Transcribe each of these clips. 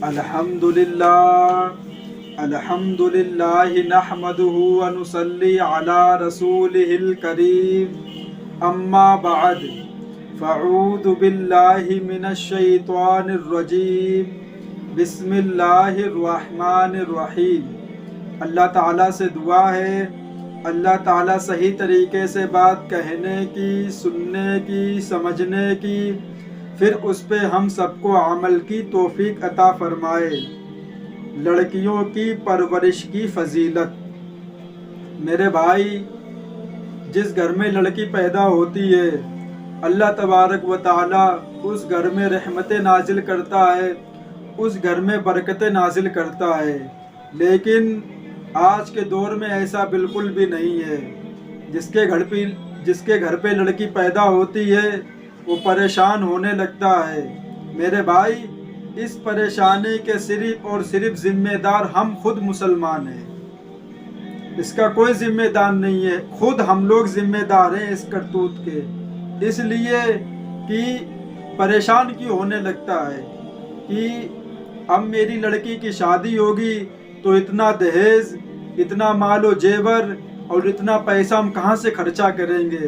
الحمدللہ نحمدہ ونصلی علی رسولہ الکریم اما بعد فاعوذ باللہ من الشیطان الرجیم بسم اللہ الرحمن الرحیم۔ اللہ تعالیٰ سے دعا ہے اللہ تعالیٰ صحیح طریقے سے بات کہنے کی، سننے کی، سمجھنے کی، پھر اس پہ ہم سب کو عمل کی توفیق عطا فرمائے۔ لڑکیوں کی پرورش کی فضیلت۔ میرے بھائی، جس گھر میں لڑکی پیدا ہوتی ہے اللہ تبارک و تعالیٰ اس گھر میں رحمتیں نازل کرتا ہے، اس گھر میں برکتیں نازل کرتا ہے۔ لیکن آج کے دور میں ایسا بالکل بھی نہیں ہے۔ جس کے گھر پہ لڑکی پیدا ہوتی ہے وہ پریشان ہونے لگتا ہے۔ میرے بھائی، اس پریشانی کے صرف اور صرف ذمہ دار ہم خود مسلمان ہیں، اس کا کوئی ذمہ دار نہیں ہے، خود ہم لوگ ذمہ دار ہیں اس کرتوت کے۔ اس لیے کہ پریشان کیوں ہونے لگتا ہے کہ اب میری لڑکی کی شادی ہوگی تو اتنا دہیز، اتنا مال و زیور اور اتنا پیسہ ہم کہاں سے خرچہ کریں گے،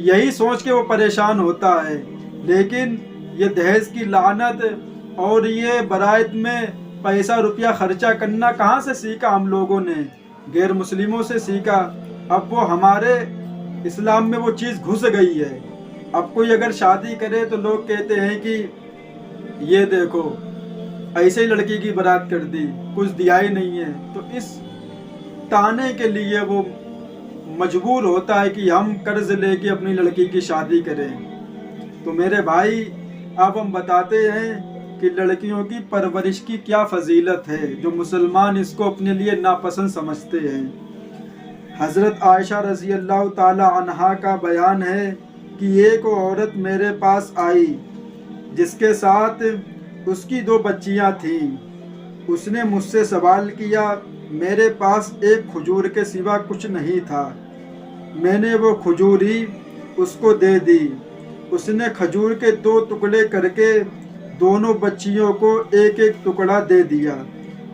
یہی سوچ کے وہ پریشان ہوتا ہے۔ لیکن یہ دہیز کی لعنت اور یہ برائت میں پیسہ روپیہ خرچہ کرنا کہاں سے سیکھا؟ ہم لوگوں نے غیر مسلموں سے سیکھا۔ اب وہ ہمارے اسلام میں وہ چیز گھس گئی ہے۔ اب کوئی اگر شادی کرے تو لوگ کہتے ہیں کہ یہ دیکھو ایسے ہی لڑکی کی برات کر دی، کچھ دیا ہی نہیں ہے، تو اس تانے کے لیے وہ مجبور ہوتا ہے کہ ہم قرض لے کے اپنی لڑکی کی شادی کریں۔ تو میرے بھائی، اب ہم بتاتے ہیں کہ لڑکیوں کی پرورش کی کیا فضیلت ہے جو مسلمان اس کو اپنے لیے ناپسند سمجھتے ہیں۔ حضرت عائشہ رضی اللہ تعالی عنہا کا بیان ہے کہ ایک عورت میرے پاس آئی جس کے ساتھ اس کی 2 بچیاں تھیں۔ اس نے مجھ سے سوال کیا، میرے پاس ایک کھجور کے سوا کچھ نہیں تھا، میں نے وہ کھجور ہی اس کو دے دی۔ اس نے کھجور کے 2 ٹکڑے کر کے دونوں بچیوں کو ایک ایک ٹکڑا دے دیا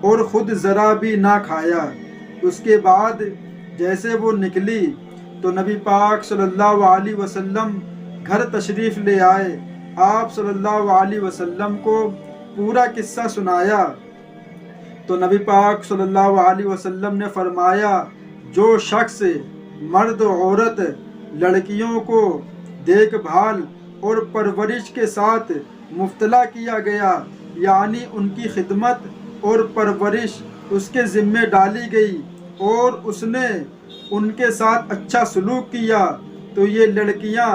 اور خود ذرا بھی نہ کھایا۔ اس کے بعد جیسے وہ نکلی تو نبی پاک صلی اللہ علیہ وسلم گھر تشریف لے آئے۔ آپ صلی اللہ علیہ وسلم کو پورا قصہ سنایا تو نبی پاک صلی اللہ علیہ وسلم نے فرمایا، جو شخص مرد و عورت لڑکیوں کو دیکھ بھال اور پرورش کے ساتھ مبتلا کیا گیا، یعنی ان کی خدمت اور پرورش اس کے ذمہ ڈالی گئی اور اس نے ان کے ساتھ اچھا سلوک کیا، تو یہ لڑکیاں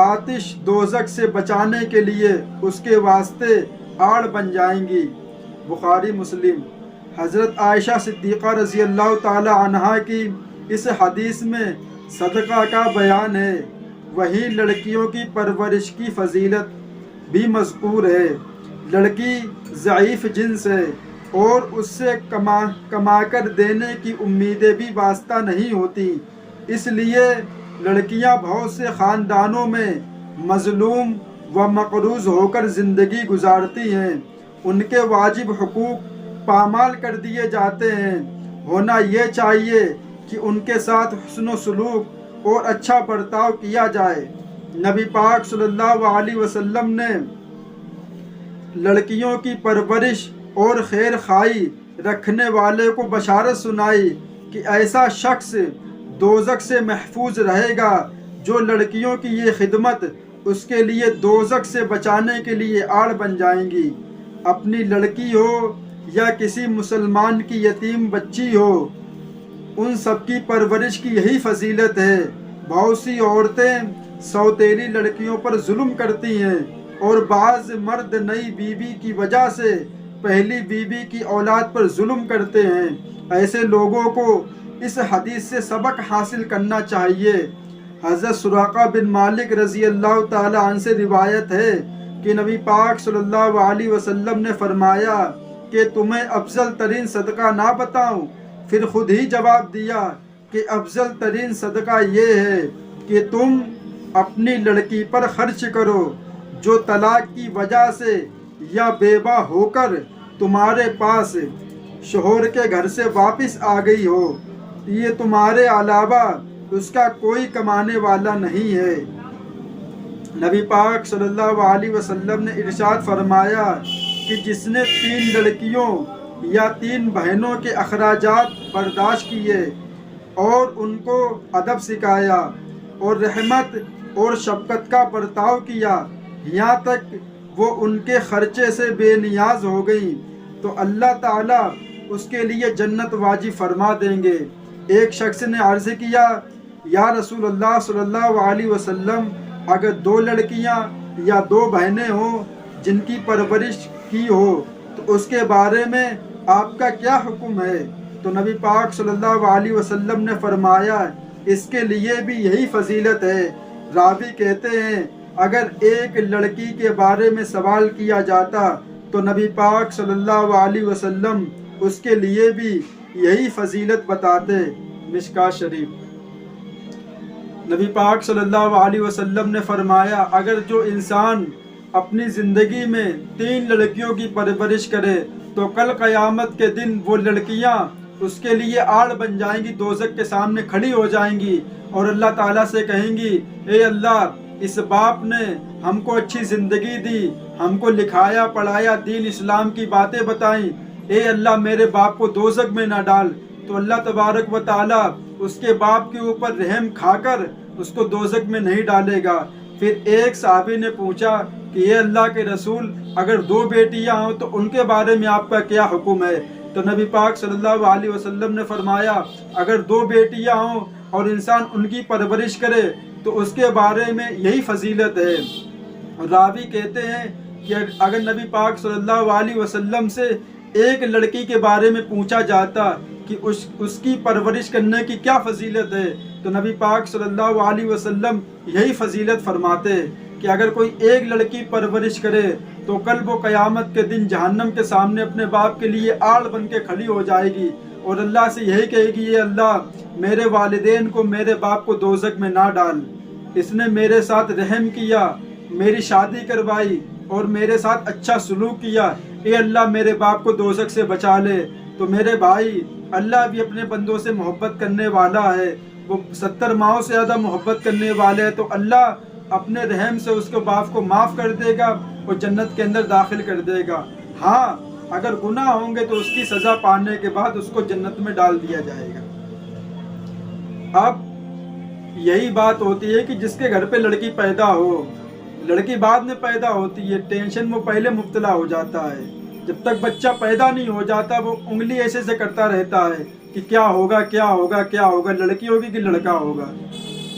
آتش دوزخ سے بچانے کے لیے اس کے واسطے آڑ بن جائیں گی۔ بخاری مسلم۔ حضرت عائشہ صدیقہ رضی اللہ تعالی عنہا کی اس حدیث میں صدقہ کا بیان ہے۔ وہی لڑکیوں کی پرورش کی فضیلت بھی مذکور ہے۔ لڑکی ضعیف جنس ہے اور اس سے کما کر دینے کی امیدیں بھی واسطہ نہیں ہوتی، اس لیے لڑکیاں بہت سے خاندانوں میں مظلوم و مقروض ہو کر زندگی گزارتی ہیں، ان کے واجب حقوق پامال کر دیے جاتے ہیں۔ ہونا یہ چاہیے کہ ان کے ساتھ حسن و سلوک اور اچھا برتاؤ کیا جائے۔ نبی پاک صلی اللہ علیہ وسلم نے لڑکیوں کی پرورش اور خیر خواہی رکھنے والے کو بشارت سنائی کہ ایسا شخص دوزخ سے محفوظ رہے گا جو لڑکیوں کی یہ خدمت اس کے لیے دوزخ سے بچانے کے لیے آڑ بن جائیں گی۔ اپنی لڑکی ہو یا کسی مسلمان کی یتیم بچی ہو، ان سب کی پرورش کی یہی فضیلت ہے۔ بہت سی عورتیں سوتیلی لڑکیوں پر ظلم کرتی ہیں اور بعض مرد نئی بیوی کی وجہ سے پہلی بیوی کی اولاد پر ظلم کرتے ہیں۔ ایسے لوگوں کو اس حدیث سے سبق حاصل کرنا چاہیے۔ حضرت سراقہ بن مالک رضی اللہ تعالی عنہ سے روایت ہے کہ نبی پاک صلی اللہ علیہ وسلم نے فرمایا کہ تمہیں افضل ترین صدقہ نہ بتاؤں؟ پھر خود ہی جواب دیا کہ افضل ترین صدقہ یہ ہے کہ تم اپنی لڑکی پر خرچ کرو جو طلاق کی وجہ سے یا بیوہ ہو کر تمہارے پاس شوہر کے گھر سے واپس آ گئی ہو، یہ تمہارے علاوہ اس کا کوئی کمانے والا نہیں ہے۔ نبی پاک صلی اللہ علیہ وسلم نے ارشاد فرمایا کہ جس نے 3 لڑکیوں یا 3 بہنوں کے اخراجات برداشت کیے اور ان کو ادب سکھایا اور رحمت اور شفقت کا برتاؤ کیا یہاں تک وہ ان کے خرچے سے بے نیاز ہو گئیں، تو اللہ تعالیٰ اس کے لیے جنت واجب فرما دیں گے۔ ایک شخص نے عرض کیا، یا رسول اللہ صلی اللہ علیہ وسلم، اگر 2 لڑکیاں یا 2 بہنیں ہوں جن کی پرورش کی ہو تو اس کے بارے میں آپ کا کیا حکم ہے؟ تو نبی پاک صلی اللہ علیہ وسلم نے فرمایا، اس کے لیے بھی یہی فضیلت ہے۔ راوی کہتے ہیں اگر ایک لڑکی کے بارے میں سوال کیا جاتا تو نبی پاک صلی اللہ علیہ وسلم اس کے لیے بھی یہی فضیلت بتاتے۔ مشکاۃ شریف۔ نبی پاک صلی اللہ علیہ وسلم نے فرمایا، اگر جو انسان اپنی زندگی میں 3 لڑکیوں کی پرورش کرے تو کل قیامت کے دن وہ لڑکیاں اس کے لیے آڑ بن جائیں گی، دوزخ کے سامنے کھڑی ہو جائیں گی اور اللہ تعالیٰ سے کہیں گی، اے اللہ، اس باپ نے ہم کو اچھی زندگی دی، ہم کو لکھایا پڑھایا، دین اسلام کی باتیں بتائیں، اے اللہ میرے باپ کو دوزخ میں نہ ڈال۔ تو اللہ تبارک و تعالیٰ اس کے باپ کے اوپر رحم کھا کر اس کو دوزخ میں نہیں ڈالے گا۔ پھر ایک صحابی نے پوچھا کہ اے اللہ کے رسول، اگر 2 بیٹیاں ہوں تو ان کے بارے میں آپ کا کیا حکم ہے؟ تو نبی پاک صلی اللہ علیہ وسلم نے فرمایا، اگر 2 بیٹیاں ہوں اور انسان ان کی پرورش کرے تو اس کے بارے میں یہی فضیلت ہے۔ راوی کہتے ہیں کہ اگر نبی پاک صلی اللہ علیہ وسلم سے ایک لڑکی کے بارے میں پوچھا جاتا کہ اس کی پرورش کرنے کی کیا فضیلت ہے تو نبی پاک صلی اللہ علیہ وسلم یہی فضیلت فرماتے کہ اگر کوئی ایک لڑکی پرورش کرے تو کل وہ قیامت کے دن جہنم کے سامنے اپنے باپ کے لیے آڑ بن کے کھڑی ہو جائے گی اور اللہ سے یہی کہے گی، اے اللہ میرے والدین کو، میرے باپ کو دوزخ میں نہ ڈال، اس نے میرے ساتھ رحم کیا، میری شادی کروائی اور میرے ساتھ اچھا سلوک کیا، اے اللہ میرے باپ کو دوزخ سے بچا لے۔ تو میرے بھائی، اللہ بھی اپنے بندوں سے محبت کرنے والا ہے، وہ 70 ماؤں سے زیادہ محبت کرنے والے ہے، تو اللہ اپنے رحم سے اس کے باپ کو معاف کر دے گا اور جنت کے اندر داخل کر دے گا۔ ہاں اگر گناہ ہوں گے تو اس کی سزا پانے کے بعد اس کو جنت میں ڈال دیا جائے گا۔ اب یہی بات ہوتی ہے کہ جس کے گھر پہ لڑکی پیدا ہو، لڑکی بعد میں پیدا ہوتی ہے، ٹینشن وہ پہلے مبتلا ہو جاتا ہے۔ جب تک بچہ پیدا نہیں ہو جاتا وہ انگلی ایسے سے کرتا رہتا ہے کہ کیا ہوگا کیا ہوگا کیا ہوگا، لڑکی ہوگی کہ لڑکا ہوگا۔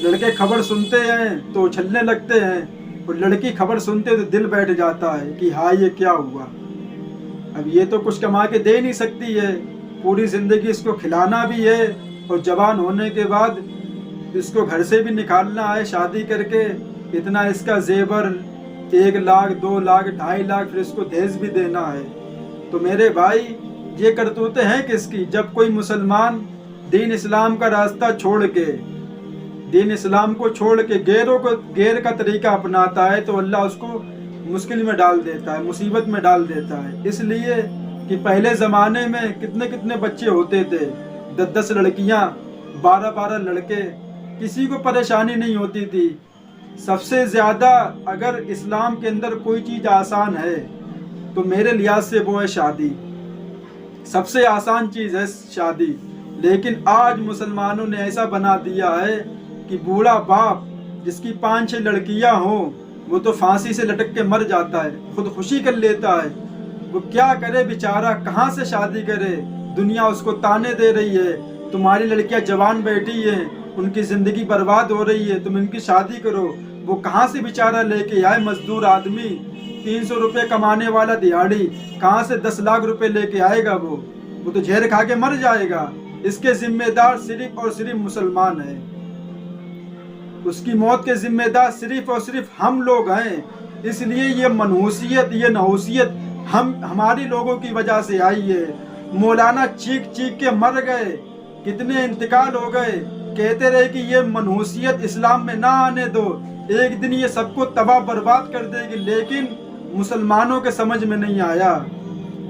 لڑکے خبر سنتے ہیں تو اچھلنے لگتے ہیں اور لڑکی خبر سنتے تو دل بیٹھ جاتا ہے کہ ہاں یہ کیا ہوا۔ اب یہ تو کچھ کما کے دے نہیں سکتی ہے، پوری زندگی اس کو کھلانا بھی ہے اور جوان ہونے کے بعد اس کو گھر سے بھی نکالنا ہے شادی کر کے، اتنا اس کا زیور 1 لاکھ 2 لاکھ 2.5 لاکھ، پھر اس کو دہیج بھی دینا ہے۔ تو میرے بھائی یہ کرتوتیں ہیں کس کی؟ جب کوئی مسلمان دین اسلام کا راستہ چھوڑ کے، دین اسلام کو چھوڑ کے غیر کا طریقہ اپناتا ہے تو اللہ اس کو مشکل میں ڈال دیتا ہے، مصیبت میں ڈال دیتا ہے۔ اس لیے کہ پہلے زمانے میں کتنے بچے ہوتے تھے، 10 لڑکیاں 12 لڑکے، کسی کو پریشانی نہیں ہوتی تھی۔ سب سے زیادہ اگر اسلام کے اندر کوئی چیز آسان ہے تو میرے لحاظ سے وہ ہے شادی، سب سے آسان چیز ہے شادی۔ لیکن آج مسلمانوں نے ایسا بنا دیا ہے کہ بوڑھا باپ جس کی 5-6 لڑکیاں ہوں وہ تو پھانسی سے لٹک کے مر جاتا ہے، خودکشی کر لیتا ہے۔ وہ کیا کرے بیچارہ، کہاں سے شادی کرے؟ دنیا اس کو تانے دے رہی ہے، تمہاری لڑکیاں جوان بیٹھی ہیں، ان کی زندگی برباد ہو رہی ہے، تم ان کی شادی کرو۔ وہ کہاں سے بیچارہ لے کے آئے؟ مزدور آدمی 300 روپے کمانے والا دیہاڑی کہاں سے 10 لاکھ روپے لے کے آئے گا؟ وہ تو زہر کھا کے مر جائے گا۔ اس کے ذمہ دار صرف اور صرف مسلمان ہیں، اس کی موت کے ذمہ دار صرف اور صرف ہم لوگ ہیں۔ اس لیے یہ منحوسیت، یہ نحوسیت ہماری لوگوں کی وجہ سے آئی ہے۔ مولانا چیخ کے مر گئے، کتنے انتقال ہو گئے، کہتے رہے کہ یہ منحوسیت اسلام میں نہ آنے دو، ایک دن یہ سب کو تباہ برباد کر دے گی، لیکن مسلمانوں کے سمجھ میں نہیں آیا۔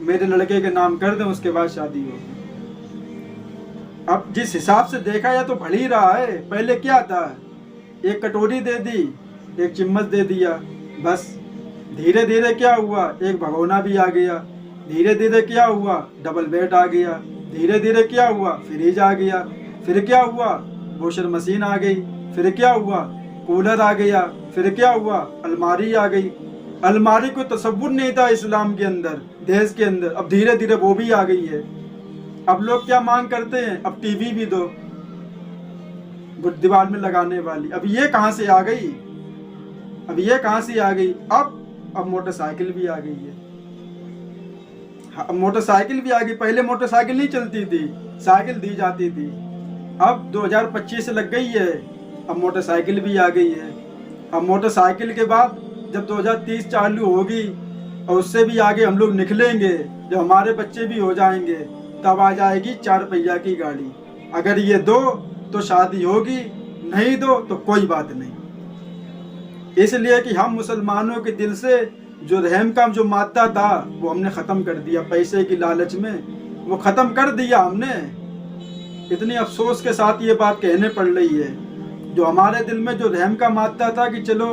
میرے لڑکے کے نام کر دیں، اس کے بعد شادی ہوگی۔ اب جس حساب سے دیکھا یا تو بڑھ ہی رہا ہے۔ پہلے کیا تھا، ایک کٹوری دے دی، ایک چمچ دے دیا، بس۔ دھیرے دھیرے کیا ہوا، ایک بھگونا بھی آ گیا، دھیرے دھیرے کیا ہوا، ڈبل بیڈ آ گیا، دھیرے دھیرے کیا ہوا، فریج آ گیا، پھر کیا ہوا، واشر مشین آ گئی، پھر کیا ہوا، کولر آ گیا، پھر کیا ہوا، الماری آ گئی۔ الماری کو تصور نہیں تھا اسلام کے اندر، دیش کے اندر، اب دھیرے دھیرے وہ بھی آ گئی ہے۔ اب لوگ کیا مانگ کرتے ہیں، اب ٹی وی بھی دو، دیوار میں لگانے والی۔ اب یہ کہاں سے آ گئی، اب یہ کہاں سے آ گئی؟ اب موٹر سائیکل بھی آ گئی ہے۔ اب موٹر سائیکل بھی آ گئی، پہلے موٹر سائیکل نہیں چلتی تھی، سائیکل دی جاتی تھی۔ اب 2025 لگ گئی ہے، اب موٹر سائیکل بھی آ گئی ہے۔ اب موٹر سائیکل کے بعد جب 2030 چالو ہوگی اور اس سے بھی آگے ہم لوگ نکلیں گے، جب ہمارے بچے بھی ہو جائیں گے، تب آ جائے گی 4 پہیہ کی گاڑی۔ اگر یہ دو تو شادی ہوگی، نہیں دو تو کوئی بات نہیں۔ اس لیے کہ ہم مسلمانوں کے دل سے جو رحم کا جو مادہ تھا وہ ہم نے ختم کر دیا، پیسے کی لالچ میں وہ ختم کر دیا ہم نے۔ اتنی افسوس کے ساتھ یہ بات کہنے پڑ رہی ہے، جو ہمارے دل میں جو رحم کا مادہ تھا کہ چلو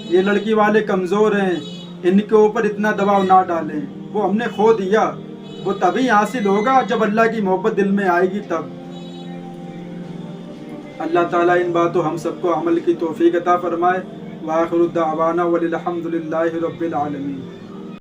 یہ لڑکی والے کمزور ہیں، ان کے اوپر اتنا دباؤ نہ ڈالیں، وہ ہم نے کھو دیا۔ وہ تبھی حاصل ہوگا جب اللہ کی محبت دل میں آئے گی تب۔ اللہ تعالیٰ ان باتوں ہم سب کو عمل کی توفیق عطا فرمائے۔ وآخر دعوانا وللحمد للہ رب العالمین۔